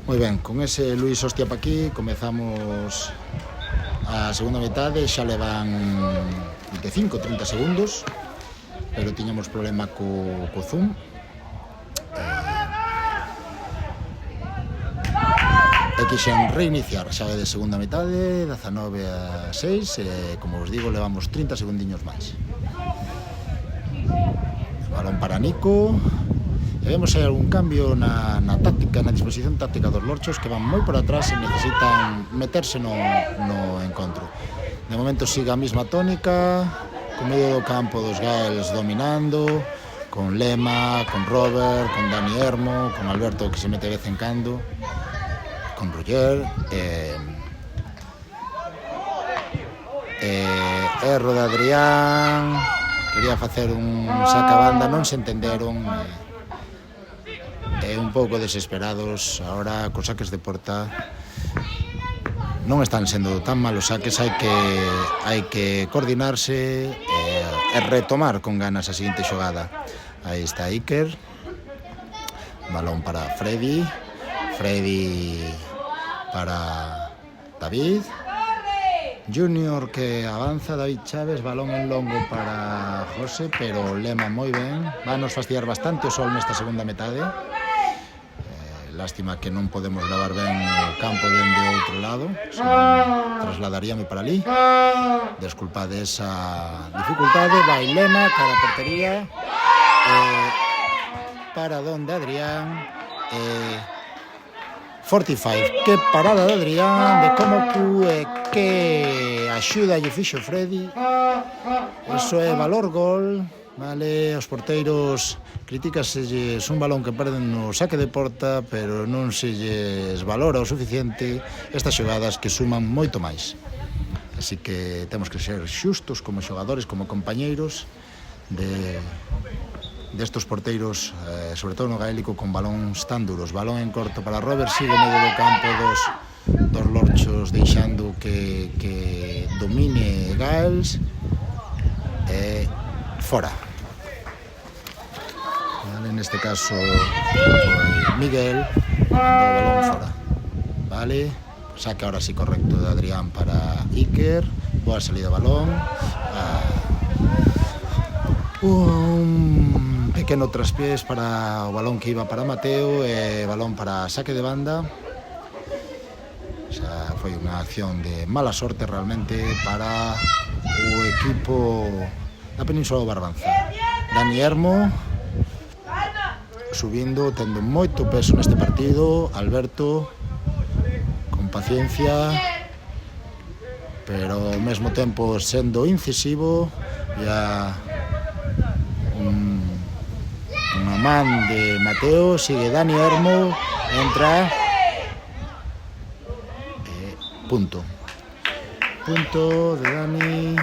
Moi ben, con ese Luis hostia pa aquí comezamos a segunda metade, xa levan 25-30 segundos, pero tiñamos problema co Zoom. E quixen reiniciar xa de segunda metade, 19-6, e como vos digo, levamos 30 segundiños máis. Balón para Nico. E vemos aí algún cambio na táctica, na disposición táctica dos lorchos, que van moi por atrás e necesitan meterse no encontro. De momento sigue a mesma tónica, co medio do campo dos Gaels dominando, con Lema, con Robert, con Dani Hermo, con Alberto que se mete de vez en cando, con Roger, erro de Adrián, quería facer un sacabanda, non se entenderon, un pouco desesperados. Ahora cos saques de porta non están sendo tan malos saques, hai que coordinarse e retomar con ganas a seguinte xogada. Aí está Iker, balón para Freddy para David Junior, que avanza. David Chávez, balón en longo para José, pero Lema moi ben. Vanos fastidiar bastante o sol nesta segunda metade. Lástima que non podemos gravar ben o campo dende outro lado, senón trasladaríame para ali. Desculpade esa dificultade. Vai Lema, cara a portería, para donde Adrián, 45, que parada de Adrián, de como que axuda lle fixo Freddy. Eso é valor gol. Vale, os porteiros critícaselles un balón que perden no saque de porta, pero non se lles valora o suficiente estas xogadas que suman moito máis. Así que temos que ser xustos como xogadores, como compañeiros destos porteiros, sobre todo no gaélico, con balóns tan duros. Balón en corto para Robert, sigue medio do campo dos lorchos, deixando que domine Gaels, fora. Vale, neste caso Miguel manda o balón fora. Vale, saque ahora sí correcto de Adrián para Iker. Boa salida de balón. Un pequeno traspiés para o balón que iba para Mateo, e balón para saque de banda. Xa foi unha acción de mala sorte realmente para o equipo da Península do Barbanza. Dani Hermo subindo, tendo moito peso neste partido. Alberto con paciencia, pero ao mesmo tempo sendo incisivo. Ya unha man de Mateo, sigue Dani Hermo, entra, punto de Dani.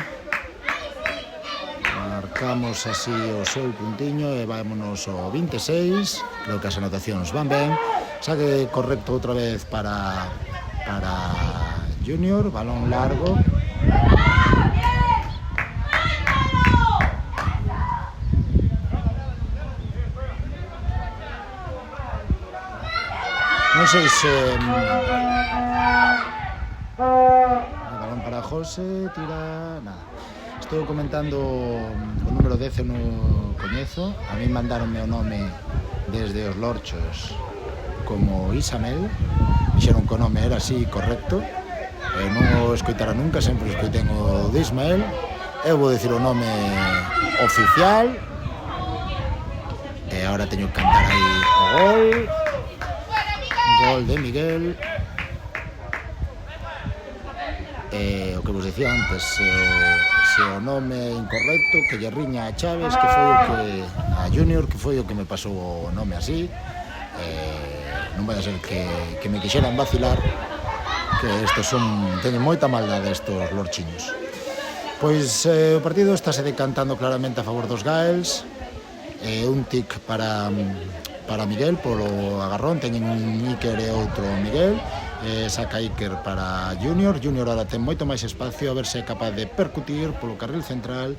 Marcamos así o seu puntiño e vámonos ao 26. Creo que as anotacións van ben. Saque correcto outra vez para Junior, balón largo. Non sei se balón para José, tira nada. Estou comentando o número 10, non coñezo. A mí mandaronme o nome desde os lorchos como Isamel. Dixeron que o nome era así correcto, e non o escoitara nunca, sempre o escoitei o de Ismael. Eu vou dicir o nome oficial, e agora teño que cantar aí o gol de Miguel. O que vos dicía antes, se o nome é incorrecto, que lle riña a Chaves, que foi o que a Junior, que foi o que me pasou o nome así. Non vai a ser que me quixeran vacilar, que estes teñen moita maldade estos lorchiños. Pois o partido estáse decantando claramente a favor dos Gaels. Un tic para Miguel polo agarrón, teñen un Iker e outro Miguel. Saca Iker para Junior. Junior ahora ten moito máis espacio, a ver se é capaz de percutir polo carril central,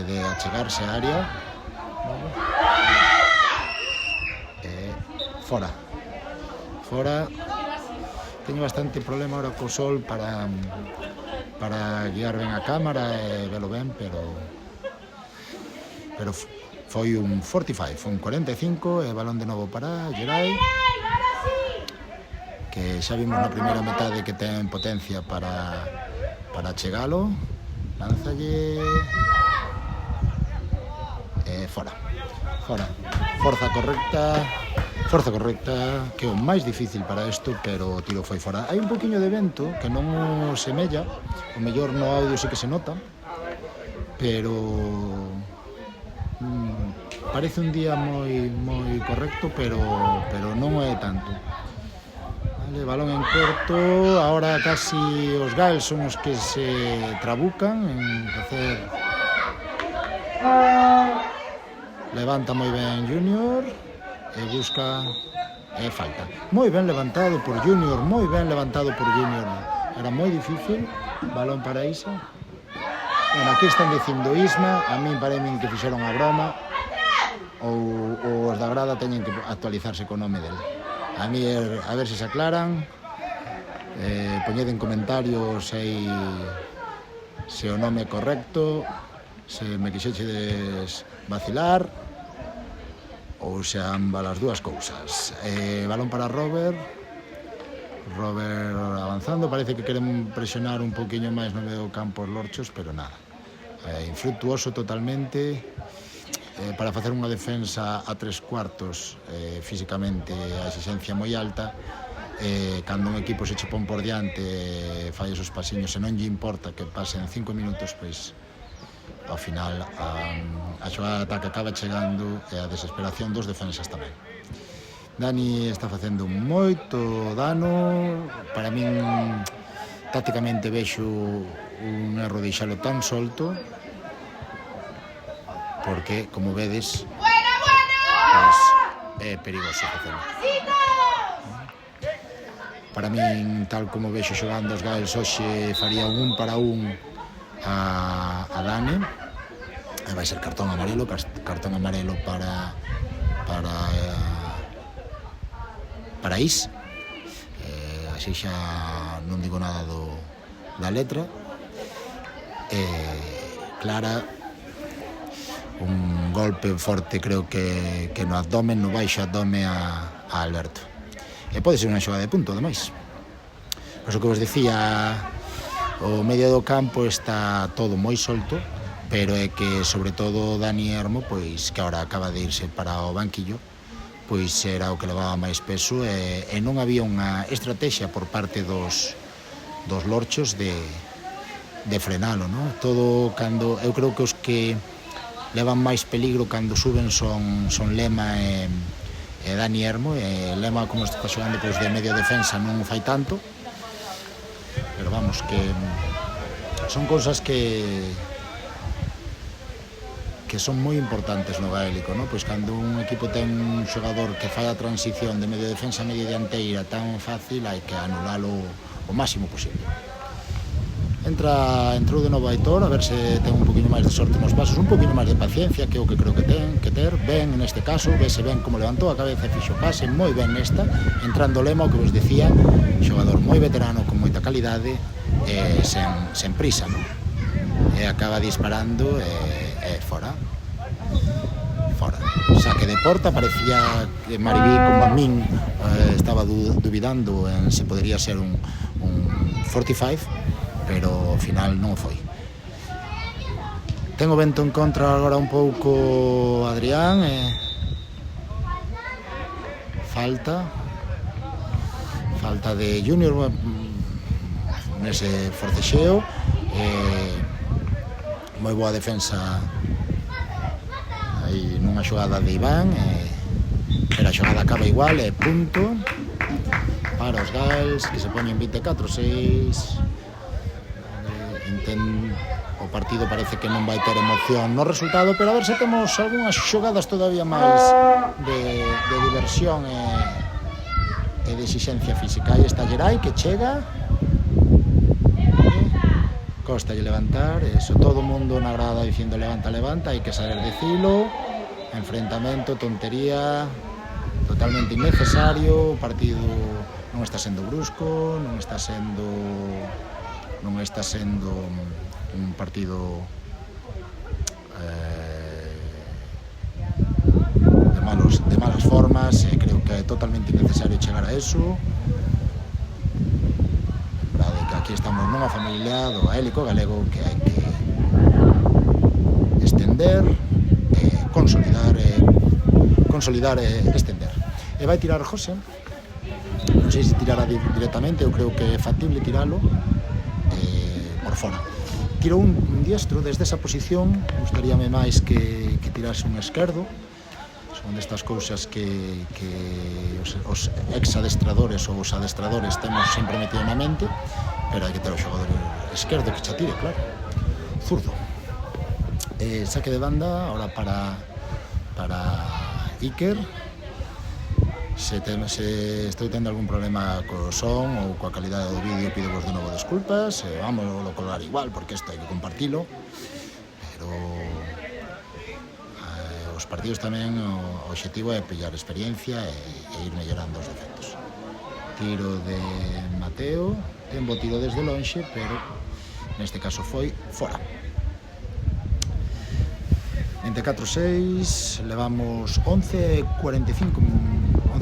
de achegarse á área. fora. Teño bastante problema ahora co sol para guiar ben a cámara e velo ben, pero foi un 45, foi un 45 e balón de novo para Geray, que xa vimos na primeira metade que ten potencia para chegalo. Lánzalle e fora. Forza correcta, que é o máis difícil para isto, pero o tiro foi fora. Hai un poquinho de vento que non o semella, o mellor no audio sí que se nota, pero parece un día moi correcto, pero non é tanto. Vale, balón en corto, ahora casi os Gales son os que se trabucan en facer. Levanta moi ben Junior e busca e falta. Moi ben levantado por Junior, era moi difícil. Balón para Isa. Bueno, aquí están dicindo Isma, a min parece que fixeron a broma, ou os da grada teñen que actualizarse co nome dele. A mí, a ver se aclaran, poñed en comentarios se o nome é correcto, se me quixechedes vacilar, ou se ambas as dúas cousas. Balón para Robert avanzando, parece que queren presionar un poquinho máis no medio campo os lorchos, pero nada, infructuoso totalmente. Para facer unha defensa a 3/4, físicamente a exigencia moi alta, cando un equipo se che pon por diante, fai esos pasiños e non lle importa que pasen 5 minutos, pois ao final a xogada de ataque acaba chegando e a desesperación dos defensas tamén. Dani está facendo moito dano. Para min, tácticamente vexo un erro de deixalo tan solto, porque, como vedes, pues, é perigoso facelo. Para min, tal como vexo xogando os Gales hoxe, faría un 1-1 a Dani. Vai ser cartón amarelo para Is. Así xa non digo nada da letra. Clara, un golpe forte, creo que no abdomen, no baixo abdome a Alberto. E pode ser unha xogada de punto, ademais. Pois o que vos decía, o medio do campo está todo moi solto, pero é que, sobre todo, Dani Hermo, pois, que agora acaba de irse para o banquillo, pois era o que levaba máis peso, e non había unha estrategia por parte dos lorchos de frenalo, non? Todo cando, eu creo que os que levan máis peligro cando suben son Lema e Dani Hermo, e Lema, como está xogando pois de medio defensa, non o fai tanto, pero vamos, que son cousas que son moi importantes no gaélico, non? Pois cando un equipo ten un xogador que fai a transición de medio defensa a medio dianteira tan fácil, hai que anulalo o máximo posible. Entrou de novo Aitor, a ver se ten un poquinho máis de sorte nos pasos, un poquinho máis de paciencia, que é o que creo que ten que ter. Ben, neste caso, vese ben como levantou a cabeza e fixo pase, moi ben nesta, entrando Lema, o que vos decía, xogador moi veterano, con moita calidade, sen prisa, non? E acaba disparando e fora. Saque de porta, parecía que Maribí, como a min, estaba dubidando en se podería ser un 45, pero ao final non foi. Tengo vento en contra agora un pouco Adrián, falta de Junior nese forcexeo, moi boa defensa aí nunha xogada de Iván, pero a xogada acaba igual, e punto para os Gales, que se poñen 24-6. O partido parece que non vai ter emoción no resultado, pero a ver se temos algunhas xogadas todavía máis de diversión e de exixencia física. Aí está Geray, que chega, costa de levantar, eso, todo o mundo na grada dicindo levanta, hai que saber decilo, enfrentamento, tontería, totalmente innecesario. O partido non está sendo brusco, non está sendo un partido de malas formas. Creo que é totalmente innecesario chegar a eso. Verdade que aquí estamos nunha familia do gaélico galego que hai que estender, consolidar e estender. E vai tirar José, non sei se tirará directamente, eu creo que é factible tiralo por fora. Tirou un diestro desde esa posición, gustaríame máis que tirase un esquerdo. Son destas cousas que os ex-adestradores ou os adestradores temos sempre metido na mente, pero hai que ter o xogador esquerdo que xa tire, claro. Zurdo. Saque de banda, ahora para Iker. Se estou tendo algún problema co son ou coa calidade do vídeo, pido vos de novo desculpas. Vamos a colgar igual, porque isto hai que compartilo, pero os partidos tamén o obxectivo é pillar experiencia e ir mellorando os defectos. Tiro de Mateo, ten bo tiro desde lonxe, pero neste caso foi fora. 24-6, levamos 11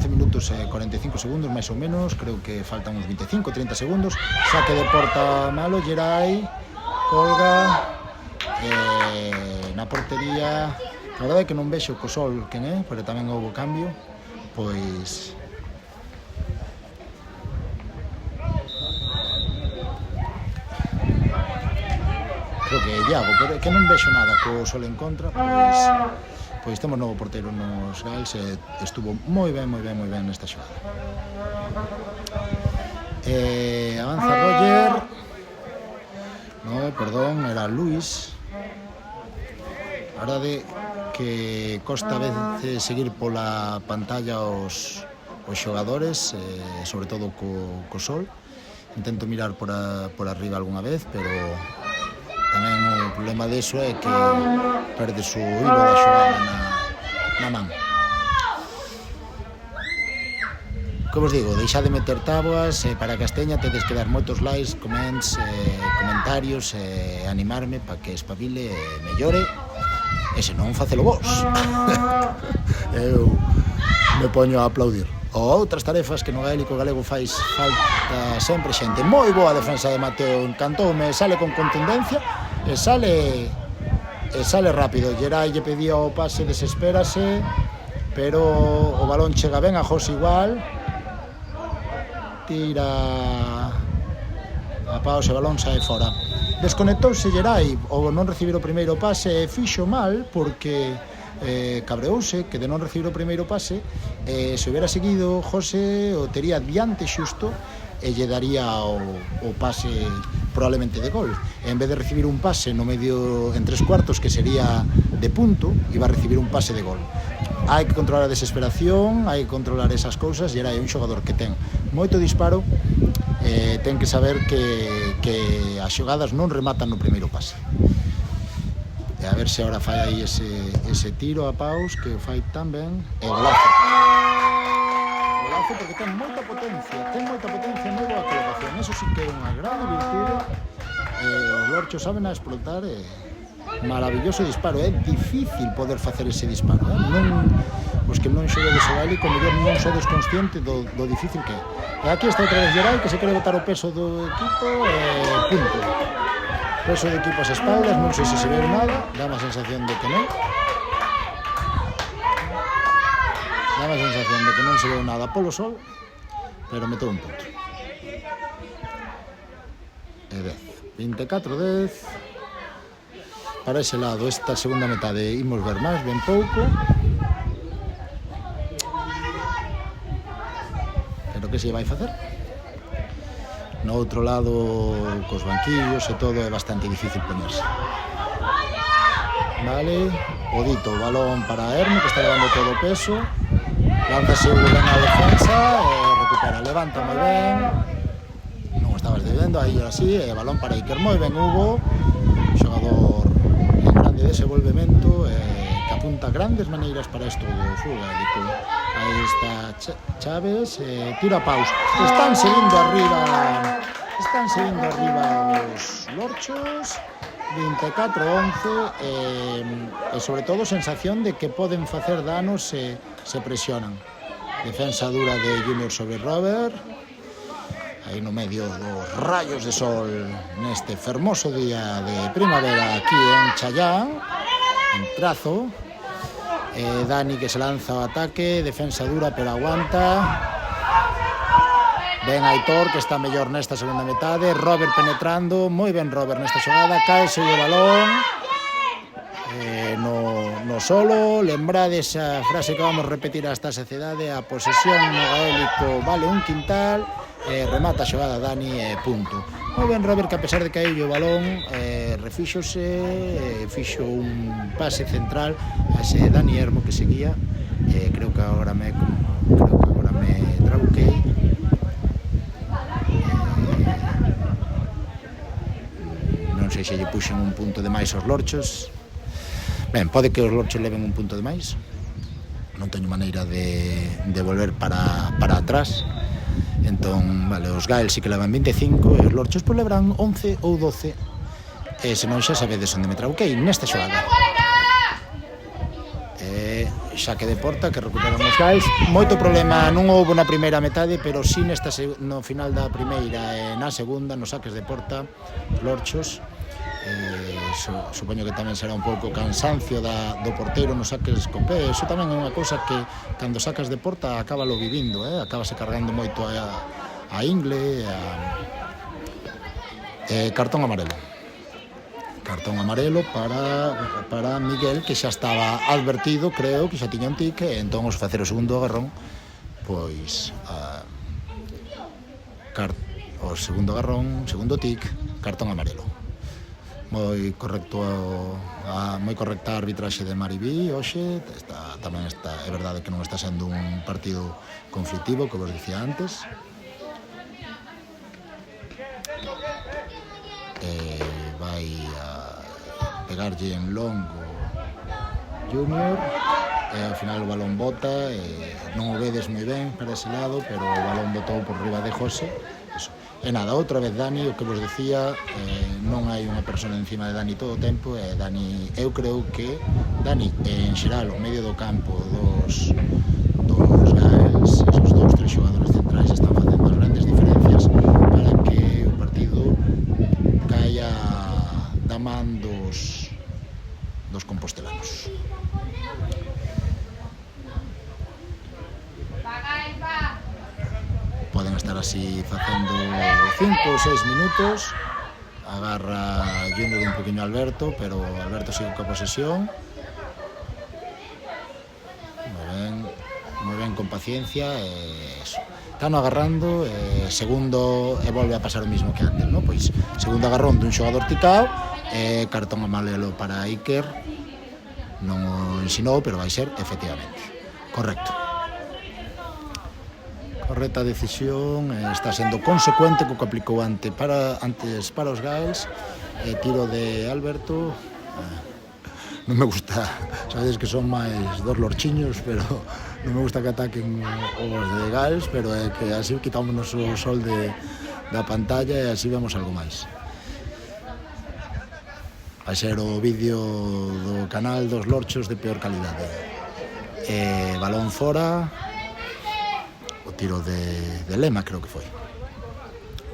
minutos e 45 segundos, máis ou menos. Creo que faltan uns 25-30 segundos. Saque de porta malo, Gerai colga na portería. A verdade é que non vexo co Sol quen é, pero tamén houve cambio. Pois creo que é Iago, pero que non vexo nada co Sol en contra. Pois temos novo porteiro nos Gaels e estuvo moi ben nesta xogada. Avanza Roger. No, perdón, era Luis. A verdade que costa a veces seguir pola pantalla os xogadores, sobre todo co Sol. Intento mirar por arriba algunha vez, pero tamén o problema deso é que perdes o hilo da xogada na man. Como vos digo, deixad de meter táboas, para Casteña tedes que dar moitos likes, comments, comentarios, animarme para que espabile e mellore, e se non, facelo vos. Eu me poño a aplaudir. Ou outras tarefas que no gaélico galego fais falta sempre xente. Moi boa defensa de Mateo, encantoume, sale con contundencia e sale rápido. Gerai lle pedía o pase, desespérase, pero o balón chega ben a José igual. Tira a paus e o balón sae fora. Desconectouse Gerai ao non recibir o primeiro pase e fixo mal porque cabreouse que de non recibir o primeiro pase, se houbera seguido José o tería diante xusto e lle daría o pase probablemente de gol. En vez de recibir un pase no medio en 3/4 que sería de punto, iba a recibir un pase de gol. Hai que controlar a desesperación, hai que controlar esas cousas. E era un xogador que ten moito disparo, ten que saber que as xogadas non rematan no primeiro pase. E a ver se agora fai aí ese tiro a paus que fai tan ben. E golazo porque ten moita potencia, moi boa colocación. Eso sí que é unha grande virtude. Os lorchos saben a explotar. Maravilloso disparo. É difícil poder facer ese disparo. Os que non xoguedes o gaélico mellor non sodes consciente do difícil que é. E aquí está outra vez Gerai, que se quere botar o peso do equipo e punto. Peso de equipo ás espaldas, non sei se se ve nada, dá má sensación de que non. Dá má sensación de que non se ve nada polo Sol, pero meteu un punto. E 10, 24-10. Para ese lado, esta segunda metade imos ver máis, ben pouco. Pero que se vai facer? No outro lado, cos banquillos e todo, é bastante difícil poñerse. Vale, o dito, o balón para Herme, que está levando todo o peso. Lánzase ben a defensa e recupera, levanta moi ben. Non estabas debendo, aí así, e balón para Iker, moi ben Hugo, xogador en grande desenvolvemento, que apunta grandes maneiras para isto do fútbol gaélico. Aí está Chaves, tira paus. Están seguindo arriba os lorchos, 24-11, e sobre todo sensación de que poden facer danos se presionan. Defensa dura de Junior sobre Robert, aí no medio dos rayos de sol neste fermoso día de primavera aquí en Chayán, en Trazo. Dani que se lanza ao ataque, defensa dura pero aguanta. Ben Aitor que está mellor nesta segunda metade, Robert penetrando, moi ben Robert nesta xogada, caese o balón no solo. Lembrades a frase que vamos repetir hasta a saciedade: a posesión no gaélico vale un quintal. Remata a xogada Dani e punto. Moi ben Robert, que a pesar de caer o balón refíxose, fixo un pase central a ese Dani Hermo que seguía. Creo que agora me trabuquei. Non sei se lle puxen un punto de máis aos lorchos. Ben, pode que os lorchos leven un punto de máis, non teño maneira de volver para atrás. Entón, vale, os Gaels sí que levan 25 e os lorchos pois levarán 11 ou 12. E senón xa sabedes onde me trauquei nesta xogada. Xaque de porta que recuperan os Gaels. Moito problema non houve na primeira metade, pero sí no final da primeira e na segunda, nos saques de porta, os lorchos. Supoño que tamén será un pouco cansancio do porteiro nos saques con pé. Eso tamén é unha cousa que cando sacas de porta acábalo vivindo, acabase cargando moito a ingle. Cartón amarelo para Miguel, que xa estaba advertido, creo que xa tiña un tic, e entón os facer o segundo agarrón, pois o segundo agarrón, segundo tic, cartón amarelo. Moi correcta a arbitraxe de Maribí hoxe. Tamén é verdade que non está sendo un partido conflictivo, que vos dicía antes. Vai a pegarlle en longo Junior, e ao final o balón bota, non o vedes moi ben para ese lado, pero o balón botou por riba de José. Eso. E nada, outra vez Dani, o que vos decía, non hai unha persona encima de Dani todo o tempo, e Dani, eu creo que Dani, en xeral, o medio do campo dos Gaels, esos dous, tres xogadores centrais están facendo as grandes diferencias para que o partido caia da man dos compostelanos. Poden estar así facendo 5 ou 6 minutos. Agarra Junior un poquinho Alberto, pero Alberto sigue coa posesión. Moi ben, con paciencia. Están agarrando, segundo, e volve a pasar o mismo que antes, ¿no? Pois segundo agarrón dun xogador ticao, cartón amarelo para Iker. Non o ensinou, pero vai ser efectivamente correcto. Correcta decisión, está sendo consecuente co que aplicou antes para os Gaels. Tiro de Alberto. Non me gusta, sabedes que son máis dos lorchiños, pero non me gusta que ataquen os de Gaels, pero é que así quitámonos o sol da pantalla e así vemos algo máis. Vai ser o vídeo do canal dos lorchos de peor calidade. Balón fora. Tiro de Lema, creo que foi.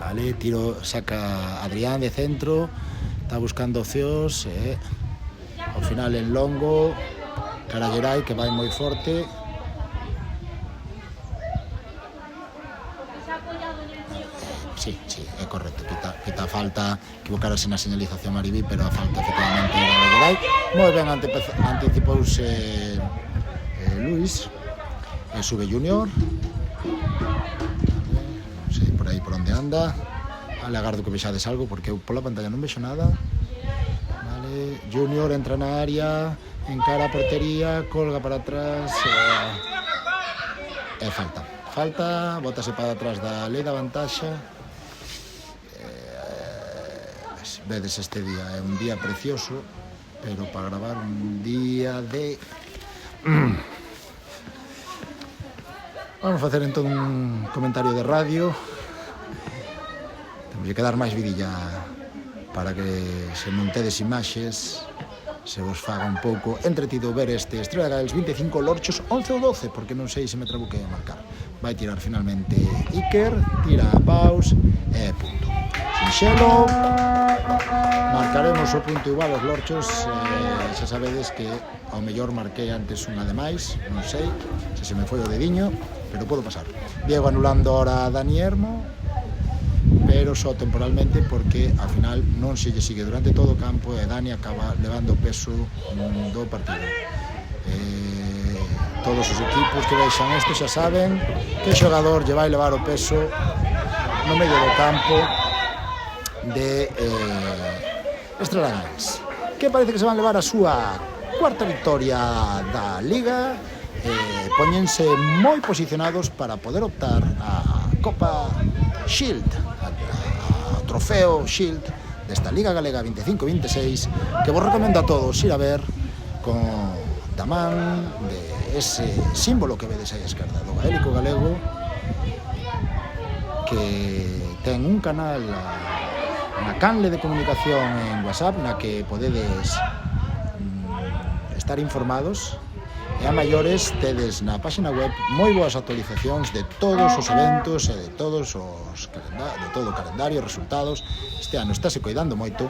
Vale, tiro, saca Adrián de centro, está buscando opcións, ao final en longo, Caragerai, que vai moi forte. Sí, é correcto, quita a falta, equivocarase na señalización Maribí, pero a falta efectivamente era Caragerai. Moi ben anticipouse Luis, sube Junior. Non sei por aí por onde anda. Vale, agardo que vexades algo, porque eu pola pantalla non vexo nada. Vale, Junior entra na área, encara a portería, colga para atrás, e falta, bótase para atrás da lei da vantaxa. Vedes, este día é un día precioso, pero para gravar un día de Vamos a facer entón un comentario de radio. Temos que dar máis vidilla para que se non tedes imaxes, se vos faga un pouco entretido ver este Estrela Gales 25, Lorchos 11 ou 12, porque non sei se me trabuquei a marcar. Vai tirar finalmente Iker, tira a Paus e punto. Sinxelo, marcaremos o punto igual aos Lorchos, xa sabedes que ao mellor marquei antes unha de máis, non sei se me foi o dediño, pero podo pasar. Diego anulando ahora a Dani Hermo, pero só temporalmente porque ao final non se lle sigue durante todo o campo e Dani acaba levando o peso do partido. Todos os equipos que vexan isto xa saben que o xogador lle vai levar o peso no medio do campo de Estrela Gales, que parece que se van levar a súa cuarta victoria da Liga, poñense moi posicionados para poder optar a Copa Shield, a trofeo Shield desta Liga Galega 25-26, que vos recomendo a todos ir a ver con da man de ese símbolo que vedes aí a esquerda do gaélico galego, que ten un canal, unha canle de comunicación en WhatsApp na que podedes estar informados, e a maiores tedes na página web moi boas actualizacións de todos os eventos e de todos os de todo o calendario, resultados. Este ano estáse coidando moito,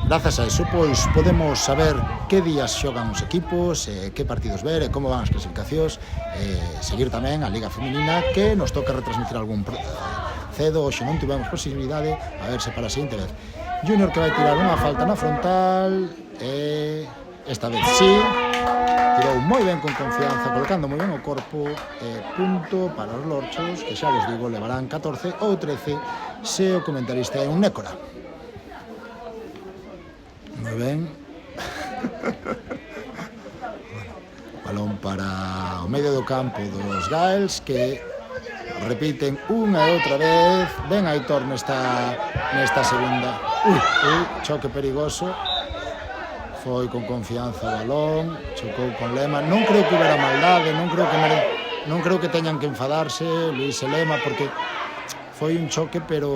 grazas a eso, pois podemos saber que días xogan os equipos, que partidos ver e como van as clasificacións, seguir tamén a Liga Feminina, que nos toca retransmitir algún cedo, hoxe non tivemos posibilidade, a ver se para a seguinte vez. Junior que vai tirar unha falta na frontal, e esta vez sí, tirou moi ben con confianza, colocando moi ben o corpo, punto para os Lorchos, que xa vos digo, levarán 14 ou 13 se o comentarista é un Nécora. Moi ben. Balón para o medio do campo dos Gales, que repiten unha e outra vez. Ben Aitor nesta segunda. Choque perigoso. Foi con confianza o balón, chocou con Lema. Non creo que hubiera maldade, non creo que teñan que enfadarse Luís e Lema, porque foi un choque, pero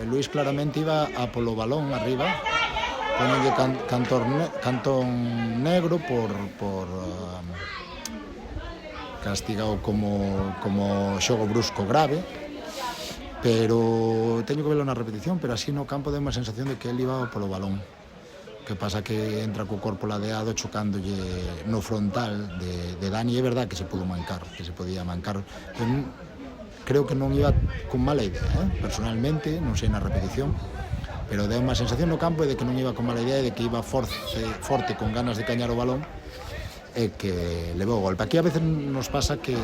Luís claramente iba a polo balón arriba. Ponenlle cantón negro por castigado como xogo brusco grave, pero teño que verlo na repetición, pero así no campo deu unha sensación de que ele iba polo balón. Que pasa que entra co corpo ladeado chocándolle no frontal de Dani. É verdad que se pudo mancar, que se podía mancar, pero creo que non iba con mala idea, personalmente, non sei na repetición, pero deu unha sensación no campo de que non iba con mala idea e de que iba forte con ganas de cañar o balón e que levou o golpe. Aquí a veces nos pasa que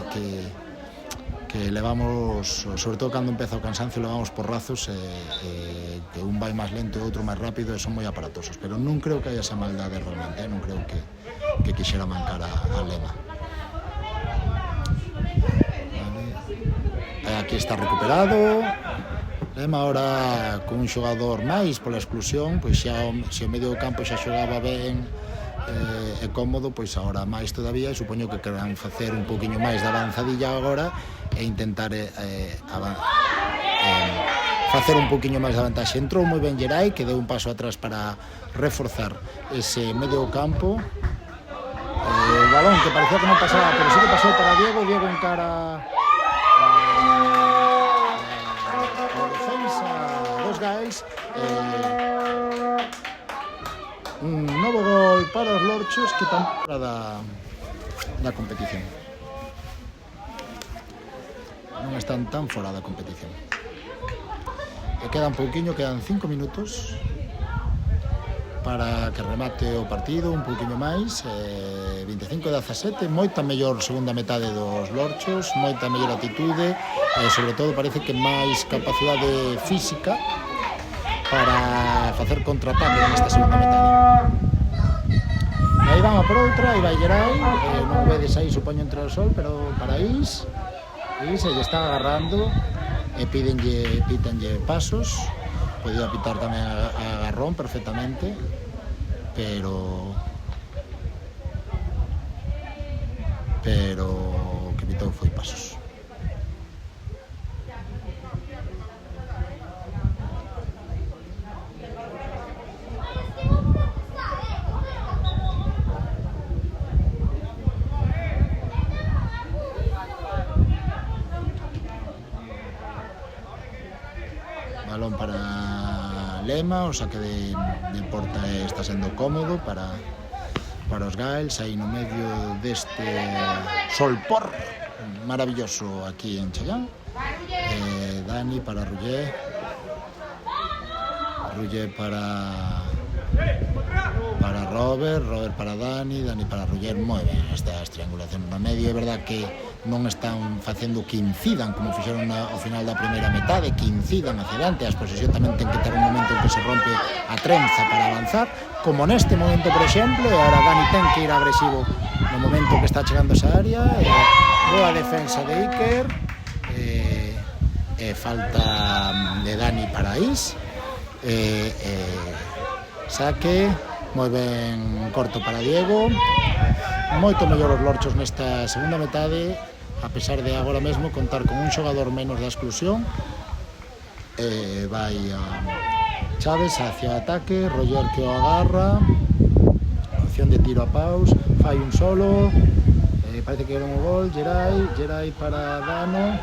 levamos, sobre todo cando empeza o cansancio, levamos porrazos e que un vai máis lento e outro máis rápido e son moi aparatosos, pero non creo que haya esa maldade realmente, non creo que quixera mancar a Lema. Vale. Aquí está recuperado Lema ahora con un xogador máis pola exclusión, pois xa se o medio do campo xa xogaba ben e cómodo, pois agora máis todavía, e supoño que querrán facer un poquinho máis de avanzadilla agora e intentar facer un poquinho máis de vantaxe. Entrou moi ben Geray, que deu un paso atrás para reforzar ese medio campo. O balón que parecía que non pasaba, pero sí que pasou para Diego encara a defensa dos Gales. Un novo gol para os Lorchos, que están fora da competición. Non están tan fora da competición. E queda un pouquiño, quedan 5 minutos para que remate o partido, un pouquiño máis, 25-17, moita mellor segunda metade dos Lorchos, moita mellor atitude, e sobre todo parece que máis capacidade física para facer contraataque nesta segunda metade. Aí van a por outra, aí vai Geray, non vedes aí, supoño, entre o sol, pero para Is se lle está agarrando e pítanlle pasos. Podía pitar tamén a agarrón perfectamente, pero pero o que evitou foi pasos. Balón para Lema, o saque de porta está sendo cómodo para os Gaels, aí no medio deste solpor maravilloso aquí en Challán. Dani para Ruller para Robert para Dani para Ruller. Moi ben estas triangulacións no medio. É verdad que non están facendo que incidan como fixeron ao final da primeira metade, que incidan hacia diante. As posesión tamén ten que ter un momento en que se rompe a trenza para avanzar, como neste momento, por exemplo. E agora Dani ten que ir agresivo no momento que está chegando esa área. Boa defensa de Iker, falta de Dani para Is, saque, moi ben corto para Diego. Moito mellor os Lorchos nesta segunda metade, a pesar de agora mesmo contar con un xogador menos da exclusión. Vai a Chaves hacia o ataque, Roger que o agarra, opción de tiro a paus, fai un solo, parece que era un gol. Gerai para Dano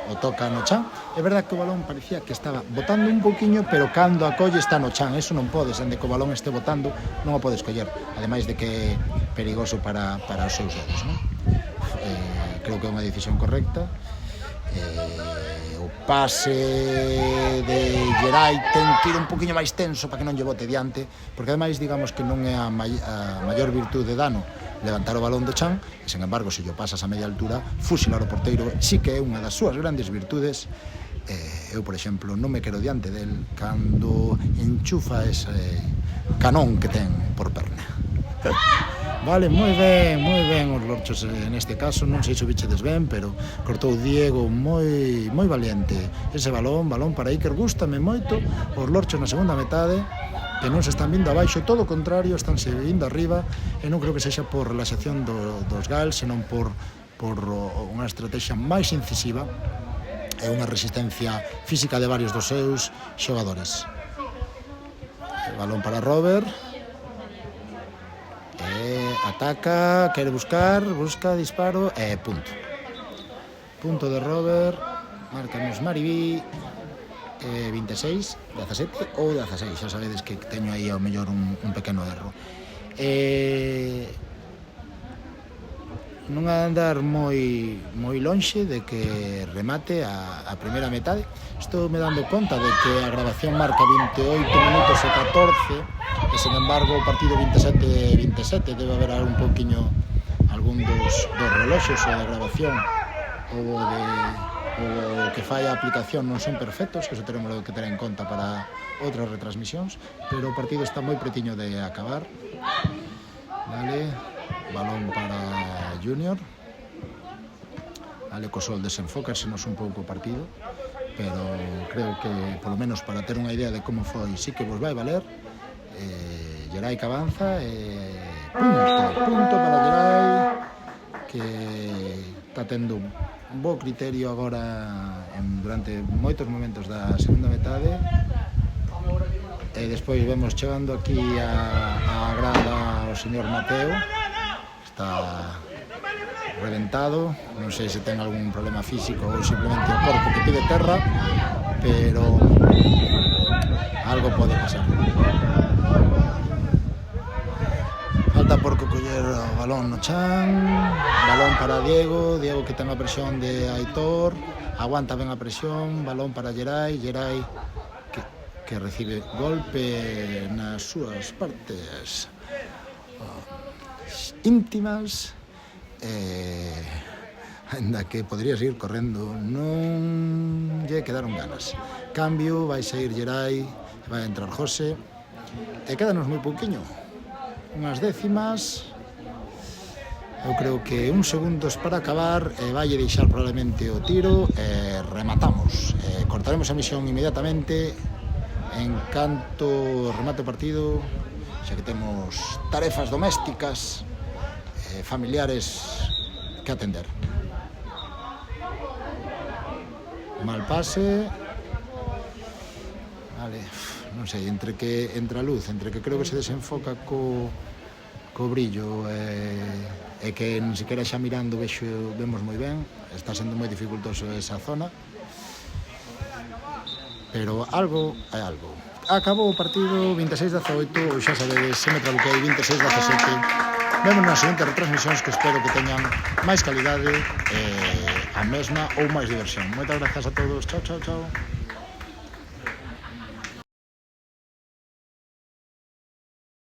o toca no chan. É verdad que o balón parecía que estaba botando un poquinho, pero cando a colle está no chan. Eso non podes, ande que o balón este botando, non o podes coller, ademais de que é perigoso para os seus dedos, non? Creo que é unha decisión correcta. O pase de Gerai ten que ir un poquinho máis tenso para que non lle bote diante, porque ademais digamos que non é a maior virtude de Dano levantar o balón do chan, e sen embargo se lle pasas a media altura, fusilar o porteiro sí que é unha das súas grandes virtudes. Eu, por exemplo, non me quero diante del cando enchufa ese canón que ten por perna. Vale, moi ben os Lorchos neste caso. Non sei se o bichedes ben, pero cortou Diego moi valiente ese balón para Iker. Gústame moito os Lorchos na segunda metade, que non se están vindo abaixo, todo o contrario, estánse vindo arriba, e non creo que sexa por relaxación dos Gaels, senón por unha estrategia máis incisiva e unha resistencia física de varios dos seus xogadores. El balón para Robert, ataca, quere busca disparo, punto de Robert. Marcanos Maribí, 26, 17 ou 16, xa sabedes que teño aí ao mellor un pequeno erro. Non a andar moi lonxe de que remate a primeira metade. Estou me dando conta de que a grabación marca 28 minutos e 14, e sen embargo o partido 27 debe haber un pouquiño algún dos reloxos ou da grabación ou o que fai a aplicación non son perfectos, que iso teremos que ter en conta para outras retransmisións, pero o partido está moi pretiño de acabar. Vale, balón para Junior. Vale, co sol desenfócasenos un pouco o partido, pero creo que, polo menos para ter unha idea de como foi, sí que vos vai valer. Gerai que avanza, punto para Gerai, que está tendo un bo criterio agora durante moitos momentos da segunda metade. E despois vemos chegando aquí a grada o señor Mateo, está reventado, non sei se ten algún problema físico ou simplemente o corpo que pide terra, pero algo pode pasar. Falta por coller o balón no chan, balón para Diego que ten a presión de Aitor, aguanta ben a presión, balón para Gerai que recibe golpe nas súas partes íntimas, ainda que podrías ir correndo, non lle quedaron ganas. Cambio, vai sair Gerai, vai entrar José, e quédanos moi pouquiño, unhas décimas. Eu creo que uns segundos para acabar, e vai deixar probablemente o tiro e rematamos. Cortaremos a misión inmediatamente en canto remate o partido, xa que temos tarefas domésticas familiares que atender. Mal pase. Vale, non sei, entre a luz, entre que creo que se desenfoca co brillo e que nin sequera xa mirando vemos moi ben, está sendo moi dificultoso esa zona, pero algo é algo. Acabou o partido 26-18, xa sabedes, se me trabuquei 26-17. Vemos nas seguintes retransmisións que espero que teñan máis calidade, a mesma ou máis diversión. Moitas grazas a todos, chao, chao, chao.